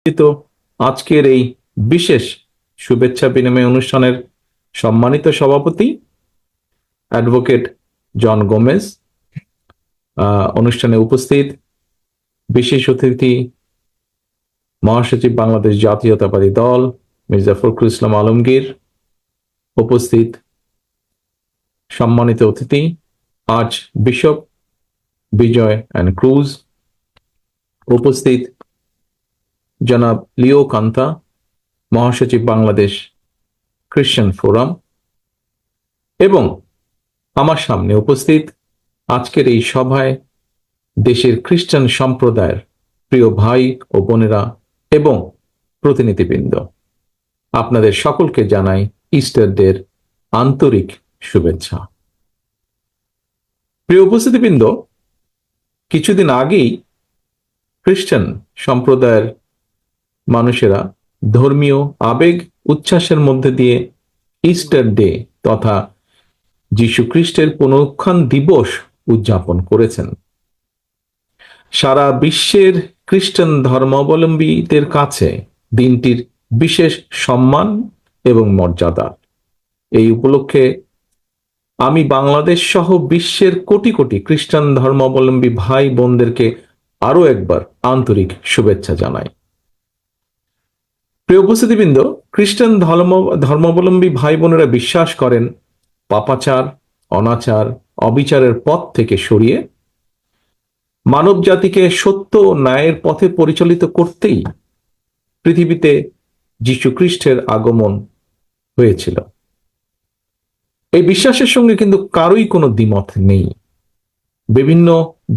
তো আজকের এই বিশেষ শুভেচ্ছা বিনিময় অনুষ্ঠানের সম্মানিত সভাপতি অ্যাডভোকেট জন গোমেজ, অনুষ্ঠানে উপস্থিত বিশেষ অতিথি মহাসচিব বাংলাদেশ জাতীয়তাবাদী দল মির্জা ফখরুল ইসলাম আলমগীর, উপস্থিত সম্মানিত অতিথি archbishop Bijoy and Cruz, উপস্থিত জনাব লিও কান্তা, মহাসচিব বাংলাদেশ খ্রিস্টান ফোরাম, এবং আমার সামনে উপস্থিত আজকের এই সভায় দেশের খ্রিস্টান সম্প্রদায়ের প্রিয় ভাই ও বোনেরা এবং প্রতিনিধিবৃন্দ, আপনাদের সকলকে জানাই ইস্টার ডের আন্তরিক শুভেচ্ছা। প্রিয় উপস্থিতিবৃন্দ, কিছুদিন আগেই খ্রিস্টান সম্প্রদায়ের মানুষেরা ধর্মীয় আবেগ উচ্ছ্বাসের মধ্যে দিয়ে ইস্টার ডে তথা যীশু খ্রিস্টের পুনরুত্থান দিবস উদযাপন করেছেন। সারা বিশ্বের খ্রিস্টান ধর্মাবলম্বীদের কাছে দিনটির বিশেষ সম্মান এবং মর্যাদা। এই উপলক্ষে আমি বাংলাদেশ সহ বিশ্বের কোটি কোটি খ্রিস্টান ধর্মাবলম্বী ভাই বোনদেরকে আরো একবার আন্তরিক শুভেচ্ছা জানাই। প্রিয় উপস্থিতিবৃন্দ, খ্রিস্টান ধর্মাবলম্বী ভাই বোনেরা বিশ্বাস করেন পাপাচার, অনাচার, অবিচারের পথ থেকে সরিয়ে মানব জাতিকে সত্য ও ন্যায়ের পথে পরিচালিত করতেই পৃথিবীতে যীশু খ্রিস্টের আগমন হয়েছিল। এই বিশ্বাসের সঙ্গে কিন্তু কারোই কোনো দ্বিমত নেই। বিভিন্ন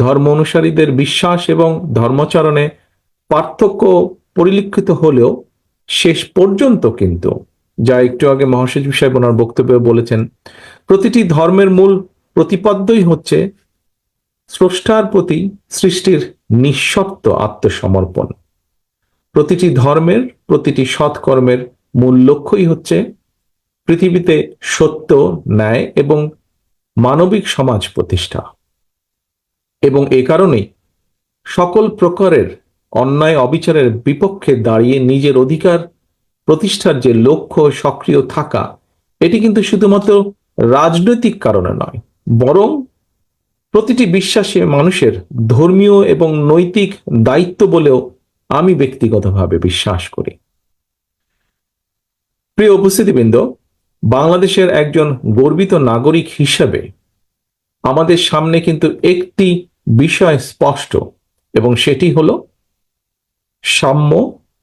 ধর্ম অনুসারীদের বিশ্বাস এবং ধর্মাচরণে পার্থক্য পরিলক্ষিত হলেও শেষ পর্যন্ত কিন্তু, যা একটু আগে মহাসচিব সাহেব ওনার বক্তব্যে বলেছেন, প্রতিটি ধর্মের মূল প্রতিপাদ্যই হচ্ছে স্রষ্টার প্রতি সৃষ্টির নিঃশর্ত আত্মসমর্পণ। প্রতিটি ধর্মের প্রতিটি সৎকর্মের মূল লক্ষ্যই হচ্ছে পৃথিবীতে সত্য, ন্যায় এবং মানবিক সমাজ প্রতিষ্ঠা। এবং এ কারণেই সকল প্রকারের অন্যায় অবিচারের বিপক্ষে দাঁড়িয়ে নিজের অধিকার প্রতিষ্ঠার যে লক্ষ্য সক্রিয় থাকা, এটি কিন্তু শুধুমাত্র রাজনৈতিক কারণে নয়, বরং প্রতিটি বিশ্বাসী মানুষের ধর্মীয় এবং নৈতিক দায়িত্ব বলেও আমি ব্যক্তিগতভাবে বিশ্বাস করি। প্রিয় উপস্থিতিবৃন্দ, বাংলাদেশের একজন গর্বিত নাগরিক হিসেবে আমাদের সামনে কিন্তু একটি বিষয় স্পষ্ট, এবং সেটি হলো সাম্য